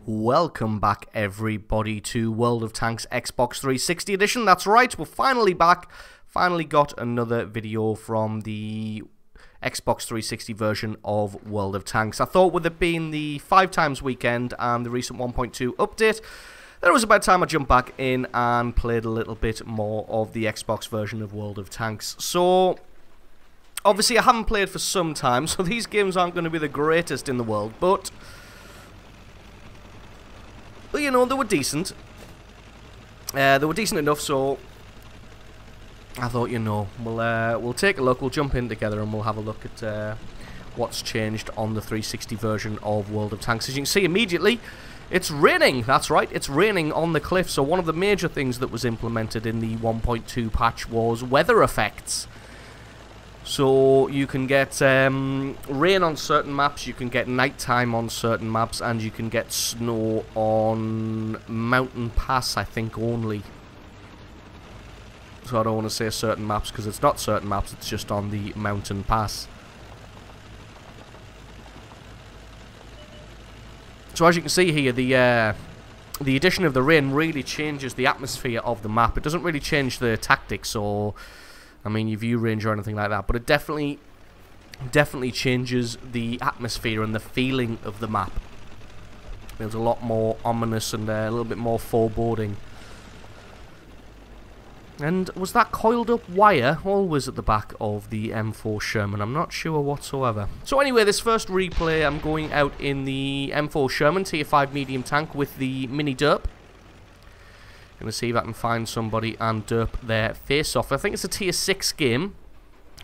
Welcome back, everybody, to World of Tanks Xbox 360 edition. That's right, we're finally back. Finally got another video from the Xbox 360 version of World of Tanks. I thought with it being the 5 times weekend and the recent 1.2 update, that it was about time I jumped back in and played a little bit more of the Xbox version of World of Tanks. So, obviously I haven't played for some time, so these games aren't going to be the greatest in the world, but you know, they were decent. They were decent enough, so I thought, you know, we'll take a look, we'll jump in together and we'll have a look at what's changed on the 360 version of World of Tanks. As you can see immediately, it's raining. That's right, it's raining on the cliff. So one of the major things that was implemented in the 1.2 patch was weather effects. So you can get rain on certain maps, you can get nighttime on certain maps, and you can get snow on Mountain Pass, I think, only. So I don't want to say certain maps because it's not certain maps, it's just on the Mountain Pass. So as you can see here, the addition of the rain really changes the atmosphere of the map. It doesn't really change the tactics or, I mean, your view range or anything like that, but it definitely changes the atmosphere and the feeling of the map. It's a lot more ominous and a little bit more foreboding. And was that coiled up wire always at the back of the M4 Sherman? I'm not sure whatsoever. So anyway, this first replay, I'm going out in the M4 Sherman, tier 5 medium tank with the mini derp. Going to see if I can find somebody and derp their face off. I think it's a tier 6 game,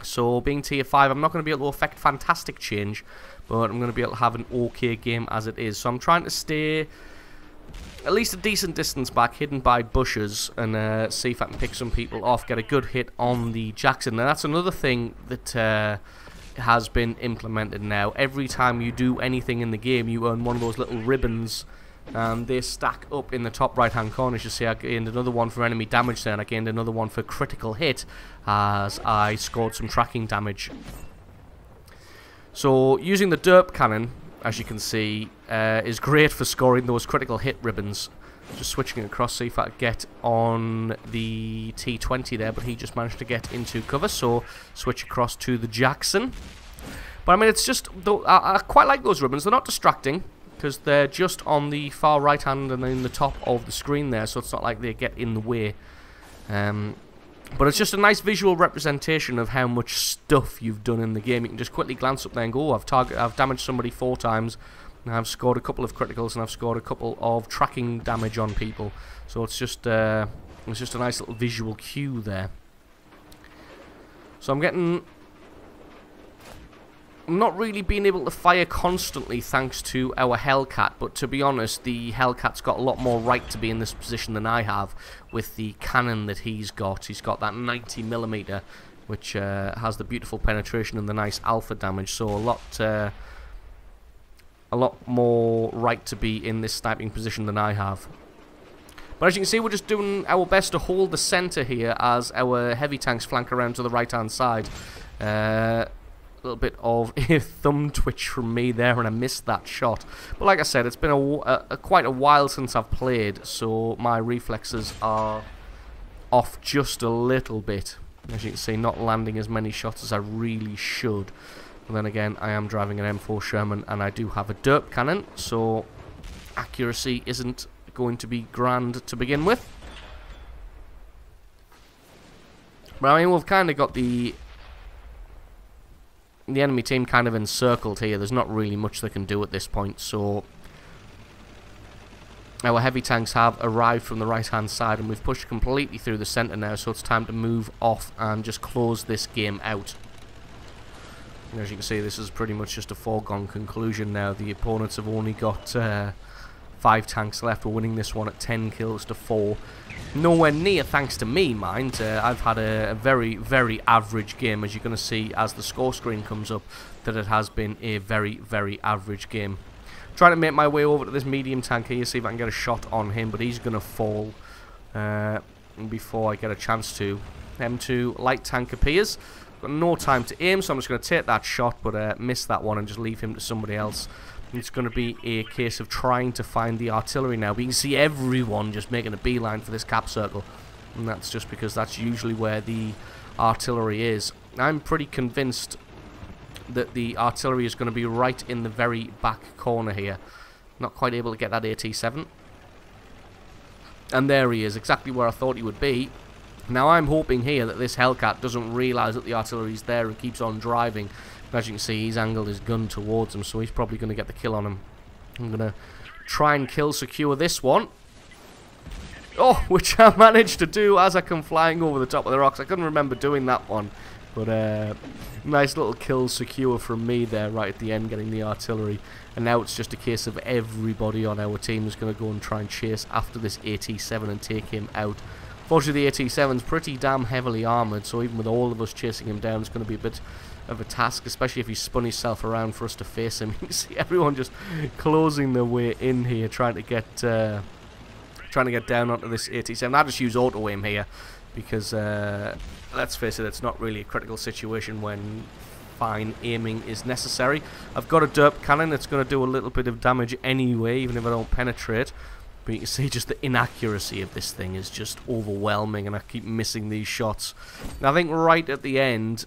so being tier 5, I'm not going to be able to affect fantastic change, but I'm going to be able to have an okay game as it is. So I'm trying to stay at least a decent distance back, hidden by bushes, and see if I can pick some people off, get a good hit on the Jackson. Now that's another thing that has been implemented now. Every time you do anything in the game, you earn one of those little ribbons. They stack up in the top right hand corner. As you see, I gained another one for enemy damage there, and I gained another one for critical hit as I scored some tracking damage. So using the derp cannon, as you can see, is great for scoring those critical hit ribbons. Just switching across, see if I can get on the T20 there, but he just managed to get into cover, so switch across to the Jackson. But I mean, it's just, I quite like those ribbons. They're not distracting, because they're just on the far right hand and in the top of the screen there, so it's not like they get in the way. But it's just a nice visual representation of how much stuff you've done in the game. You can just quickly glance up there and go, oh, I've damaged somebody 4 times, and I've scored a couple of criticals, and I've scored a couple of tracking damage on people. So it's just a nice little visual cue there. So I'm not really being able to fire constantly thanks to our Hellcat, but to be honest, the Hellcat's got a lot more right to be in this position than I have with the cannon that he's got. He's got that 90mm, which has the beautiful penetration and the nice alpha damage, so a lot more right to be in this sniping position than I have. But as you can see, we're just doing our best to hold the center here as our heavy tanks flank around to the right hand side. A little bit of a thumb twitch from me there, and I missed that shot. But like I said, it's been quite a while since I've played, so my reflexes are off just a little bit. As you can see, not landing as many shots as I really should. And then again, I am driving an M4 Sherman, and I do have a derp cannon, so accuracy isn't going to be grand to begin with. But I mean, we've kind of got the enemy team kind of encircled here. There's not really much they can do at this point, so our heavy tanks have arrived from the right hand side, and we've pushed completely through the center now, so it's time to move off and just close this game out. And as you can see, this is pretty much just a foregone conclusion now. The opponents have only got 5 tanks left. We're winning this one at 10 kills to 4. Nowhere near thanks to me, mind. I've had a very, very average game, as you're going to see as the score screen comes up, that it has been a very, very average game. Trying to make my way over to this medium tank here, see if I can get a shot on him, but he's going to fall before I get a chance to. M2 light tank appears, Got no time to aim, so I'm just going to take that shot, but miss that one and just leave him to somebody else. It's going to be a case of trying to find the artillery now. But you can see everyone just making a beeline for this cap circle. And that's just because that's usually where the artillery is. I'm pretty convinced that the artillery is going to be right in the very back corner here. Not quite able to get that AT-7. And there he is, exactly where I thought he would be. Now I'm hoping here that this Hellcat doesn't realise that the artillery is there and keeps on driving. As you can see, he's angled his gun towards him, so he's probably going to get the kill on him. I'm going to try and kill secure this one. Oh, which I managed to do as I come flying over the top of the rocks. I couldn't remember doing that one. But nice little kill secure from me there right at the end, getting the artillery. And now it's just a case of everybody on our team is going to go and try and chase after this AT-7 and take him out. Fortunately, the AT-7's pretty damn heavily armoured, so even with all of us chasing him down, it's going to be a bit of a task, especially if he spun himself around for us to face him. You can see everyone just closing their way in here, trying to get down onto this AT-7. I just use auto aim here because let's face it, it's not really a critical situation when fine aiming is necessary. I've got a derp cannon that's going to do a little bit of damage anyway, even if I don't penetrate. But you can see just the inaccuracy of this thing is just overwhelming, and I keep missing these shots. And I think right at the end,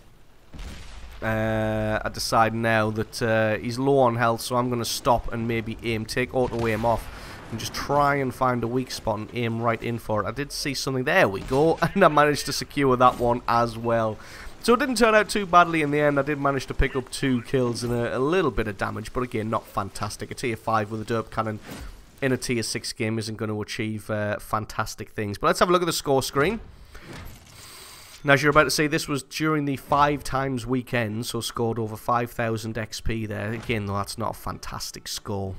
I decide now that he's low on health, so I'm going to stop and maybe aim, take auto aim off, and just try and find a weak spot and aim right in for it. I did see something. There we go, and I managed to secure that one as well. So it didn't turn out too badly in the end. I did manage to pick up 2 kills and a little bit of damage, but again, not fantastic. A tier 5 with a derp cannon in a tier 6 game isn't going to achieve fantastic things. But let's have a look at the score screen. Now, as you're about to see, this was during the 5 times weekend, so scored over 5,000 XP there. Again, though, that's not a fantastic score.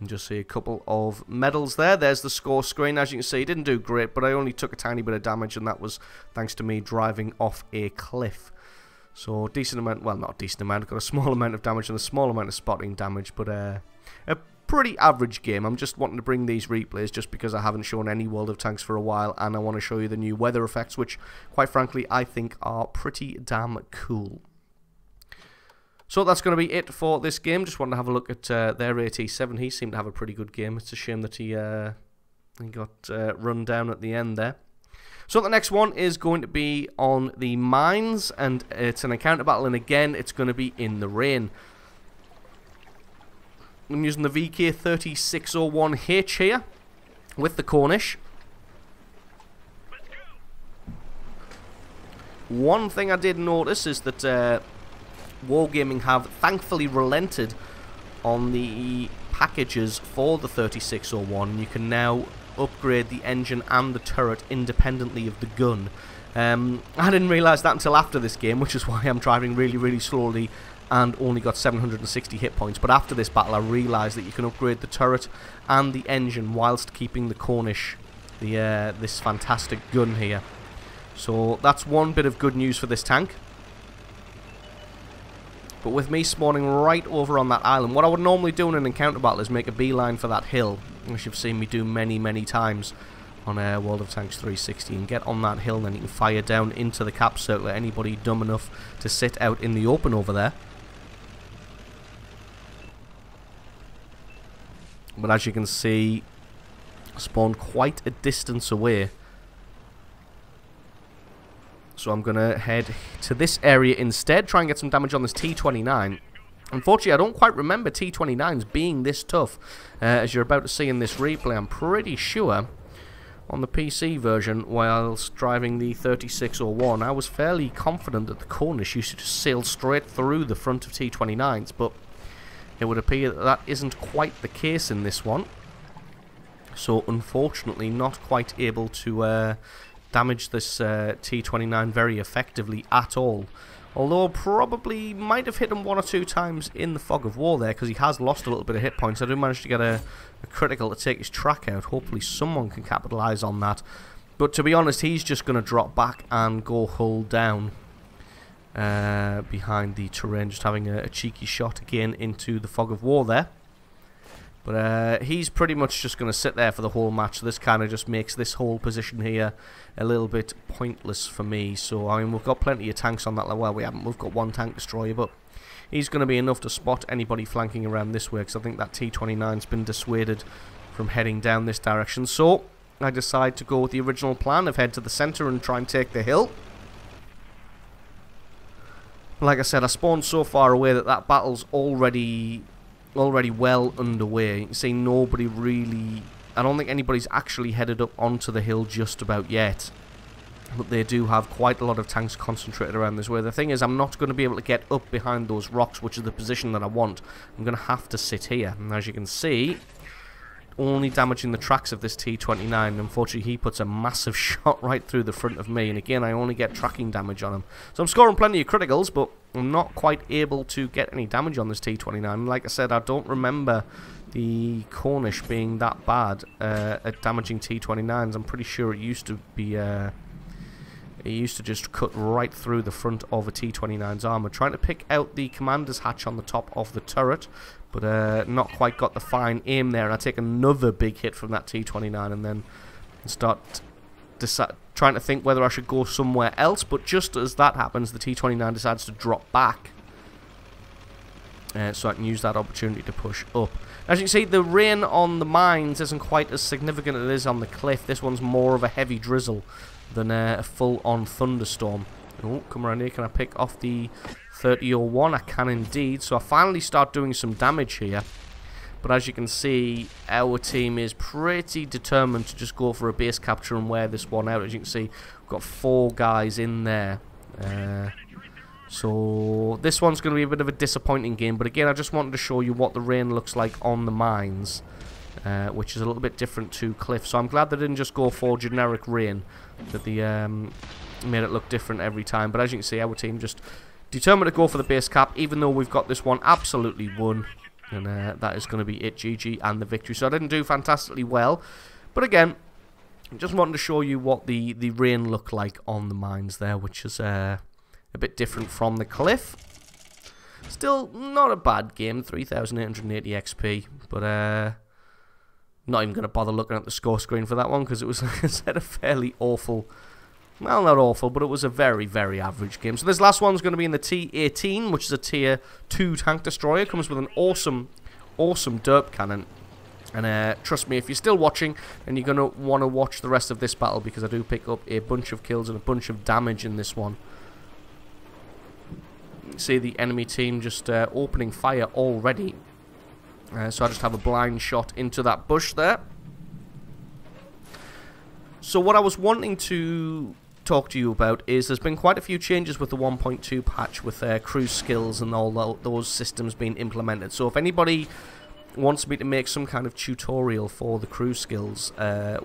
And just see a couple of medals there. There's the score screen. As you can see, it didn't do great, but I only took a tiny bit of damage, and that was thanks to me driving off a cliff. So, decent amount, well, not a decent amount, I've got a small amount of damage and a small amount of spotting damage, but a pretty average game. I'm just wanting to bring these replays just because I haven't shown any World of Tanks for a while, and I want to show you the new weather effects, which, quite frankly, I think are pretty damn cool. So that's going to be it for this game. Just wanted to have a look at their AT-7. He seemed to have a pretty good game. It's a shame that he got run down at the end there. So the next one is going to be on the mines, and it's an encounter battle, and again, it's going to be in the rain. I'm using the VK3601H here with the Cornish. One thing I did notice is that Wargaming have thankfully relented on the packages for the 3601. You can now upgrade the engine and the turret independently of the gun. I didn't realise that until after this game, which is why I'm driving really, really slowly and only got 760 hit points. But after this battle, I realised that you can upgrade the turret and the engine whilst keeping the Cornish, this fantastic gun here. So that's one bit of good news for this tank. But with me spawning right over on that island, what I would normally do in an encounter battle is make a beeline for that hill, which you've seen me do many, many times on World of Tanks 360, and get on that hill, and then you can fire down into the cap circle at anybody dumb enough to sit out in the open over there. But as you can see, spawned quite a distance away. So I'm going to head to this area instead, try and get some damage on this T-29. Unfortunately, I don't quite remember T-29s being this tough. As you're about to see in this replay, I'm pretty sure on the PC version, whilst driving the 3601, I was fairly confident that the Cornish used to just sail straight through the front of T-29s, but it would appear that that isn't quite the case in this one. So, unfortunately, not quite able to damage this T-29 very effectively at all. Although probably might have hit him 1 or 2 times in the fog of war there, because he has lost a little bit of hit points. I do manage to get a critical to take his track out. Hopefully someone can capitalise on that. But to be honest, he's just going to drop back and go hull down behind the terrain, just having a cheeky shot again into the fog of war there. But he's pretty much just going to sit there for the whole match. So this kind of just makes this whole position here a little bit pointless for me. So, I mean, we've got plenty of tanks on that level. Well, we haven't. We've got one tank destroyer, but he's going to be enough to spot anybody flanking around this way, because I think that T-29's been dissuaded from heading down this direction. So, I decide to go with the original plan of head to the centre and try and take the hill. Like I said, I spawned so far away that battle's already well underway. You can see nobody really... I don't think anybody's actually headed up onto the hill just about yet. But they do have quite a lot of tanks concentrated around this way. The thing is, I'm not going to be able to get up behind those rocks, which is the position that I want. I'm going to have to sit here. And as you can see, only damaging the tracks of this T-29. Unfortunately, he puts a massive shot right through the front of me. And again, I only get tracking damage on him. So I'm scoring plenty of criticals, but I'm not quite able to get any damage on this T-29. Like I said, I don't remember the Cornish being that bad at damaging T-29s. I'm pretty sure it used to be... it used to just cut right through the front of a T-29's armor. Trying to pick out the commander's hatch on the top of the turret, but not quite got the fine aim there. And I take another big hit from that T-29 and then start trying to think whether I should go somewhere else. But just as that happens, the T-29 decides to drop back. So I can use that opportunity to push up. As you can see, the rain on the mines isn't quite as significant as it is on the cliff. This one's more of a heavy drizzle than a full-on thunderstorm. Oh, come around here. Can I pick off the 3001? I can indeed. So I finally start doing some damage here. But as you can see, our team is pretty determined to just go for a base capture and wear this one out. As you can see, we've got 4 guys in there. So this one's going to be a bit of a disappointing game. But again, I just wanted to show you what the rain looks like on the mines. Which is a little bit different to cliff. So I'm glad they didn't just go for generic rain. That they made it look different every time. But as you can see, our team just determined to go for the base cap, even though we've got this one absolutely won. And that is going to be it, GG, and the victory. So I didn't do fantastically well. But again, just wanted to show you what the rain looked like on the mines there, which is a bit different from the cliff. Still not a bad game, 3,880 XP. But not even going to bother looking at the score screen for that one, because it was, like I said, a fairly awful... Well, not awful, but it was a very, very average game. So this last one's going to be in the T-18, which is a Tier 2 tank destroyer. It comes with an awesome, awesome derp cannon. And trust me, if you're still watching, then you're going to want to watch the rest of this battle, because I do pick up a bunch of kills and a bunch of damage in this one. You see the enemy team just opening fire already. So I just have a blind shot into that bush there. So what I was wanting to talk to you about is there's been quite a few changes with the 1.2 patch with cruise skills and all those systems being implemented. So if anybody wants me to make some kind of tutorial for the cruise skills,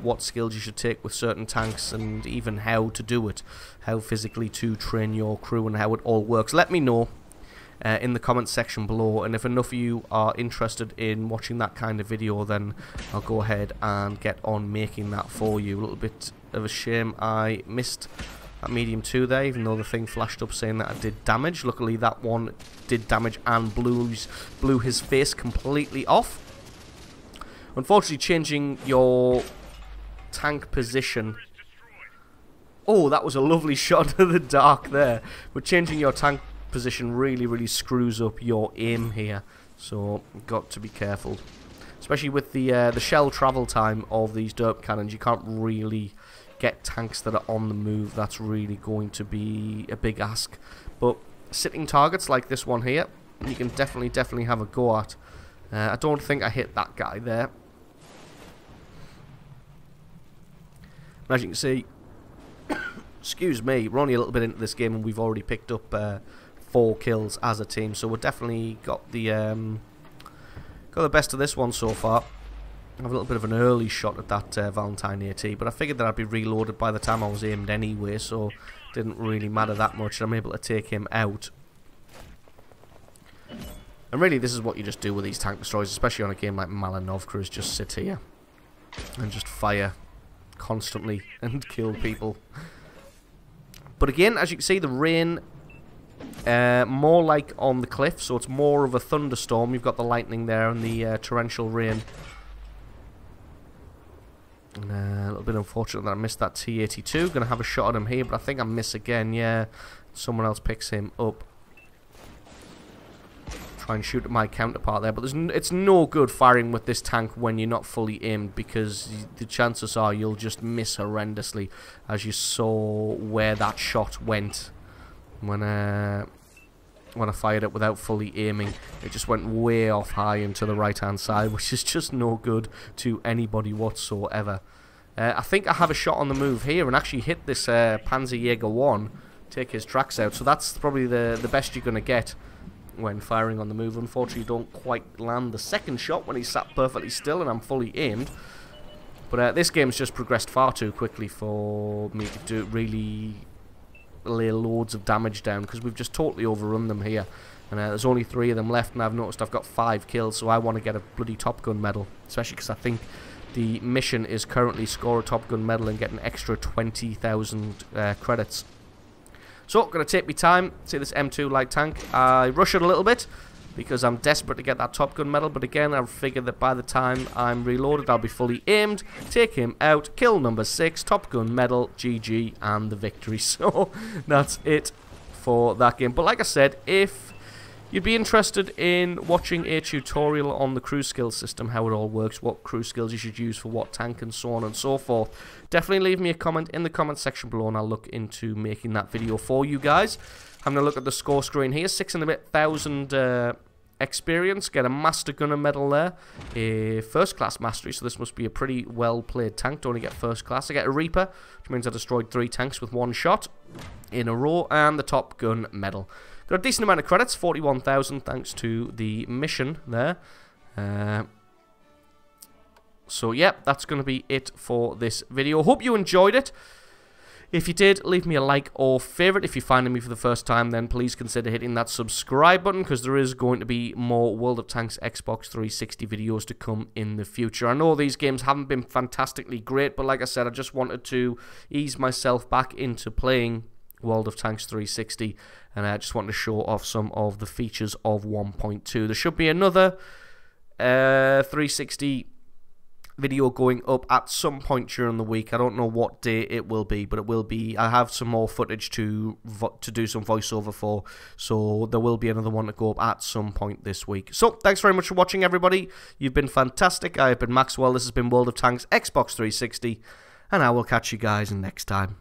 what skills you should take with certain tanks and even how to do it, how physically to train your crew and how it all works, let me know. In the comments section below, and if enough of you are interested in watching that kind of video, then I'll go ahead and get on making that for you. A little bit of a shame I missed that medium 2 there, even though the thing flashed up saying that I did damage. Luckily that one did damage and blew his face completely off. Unfortunately, changing your tank position... Oh, that was a lovely shot of the dark there. But changing your tank position really screws up your aim here, so got to be careful, especially with the shell travel time of these derp cannons. You can't really get tanks that are on the move. That's really going to be a big ask, but sitting targets like this one here you can definitely have a go at. I don't think I hit that guy there. As you can see, excuse me, we're only a little bit into this game and we've already picked up 4 kills as a team, so we've definitely got the best of this one so far. I have a little bit of an early shot at that Valentine AT, but I figured that I'd be reloaded by the time I was aimed anyway, so it didn't really matter that much. I'm able to take him out. And really, this is what you just do with these tank destroyers, especially on a game like Malinovka, is just sit here and just fire constantly and kill people. But again, as you can see, the rain more like on the cliff, so it's more of a thunderstorm. You've got the lightning there and the torrential rain. And, a little bit unfortunate that I missed that T-82. Going to have a shot at him here, but I think I miss again. Yeah, someone else picks him up. Try and shoot at my counterpart there, but it's no good firing with this tank when you're not fully aimed, because the chances are you'll just miss horrendously, as you saw where that shot went when I fired it without fully aiming. It just went way off high and to the right hand side, which is just no good to anybody whatsoever. I think I have a shot on the move here and actually hit this Panzerjäger 1, take his tracks out, so that's probably the best you're going to get when firing on the move. Unfortunately, you don't quite land the second shot when he's sat perfectly still and I'm fully aimed. But this game's just progressed far too quickly for me to really lay loads of damage down, because we've just totally overrun them here. And there's only 3 of them left, and I've noticed I've got 5 kills, so I want to get a bloody Top Gun medal, especially because I think the mission is currently score a Top Gun medal and get an extra 20,000 credits. So, going to take me time. See this M2 light tank. I rush it a little bit because I'm desperate to get that Top Gun medal. But again, I figure that by the time I'm reloaded, I'll be fully aimed. Take him out. Kill number 6. Top Gun medal. GG and the victory. So, that's it for that game. But like I said, if you'd be interested in watching a tutorial on the crew skills system, how it all works, what crew skills you should use for what tank, and so on and so forth, definitely leave me a comment in the comment section below, and I'll look into making that video for you guys. Having a look at the score screen here, 6,000 experience, get a Master Gunner medal there, a first class mastery, so this must be a pretty well played tank to only get first class. I get a Reaper, which means I destroyed 3 tanks with 1 shot in a row, and the Top Gun medal. Got a decent amount of credits, 41,000, thanks to the mission there. So, yeah, that's going to be it for this video. Hope you enjoyed it. If you did, leave me a like or favourite. If you're finding me for the first time, then please consider hitting that subscribe button, because there is going to be more World of Tanks Xbox 360 videos to come in the future. I know these games haven't been fantastically great, but like I said, I just wanted to ease myself back into playing World of Tanks 360, and I just want to show off some of the features of 1.2. There should be another 360 video going up at some point during the week. I don't know what day it will be, but it will be. I have some more footage to do some voiceover for, so there will be another one to go up at some point this week. So, thanks very much for watching, everybody. You've been fantastic. I have been Maxwell. This has been World of Tanks Xbox 360, and I will catch you guys next time.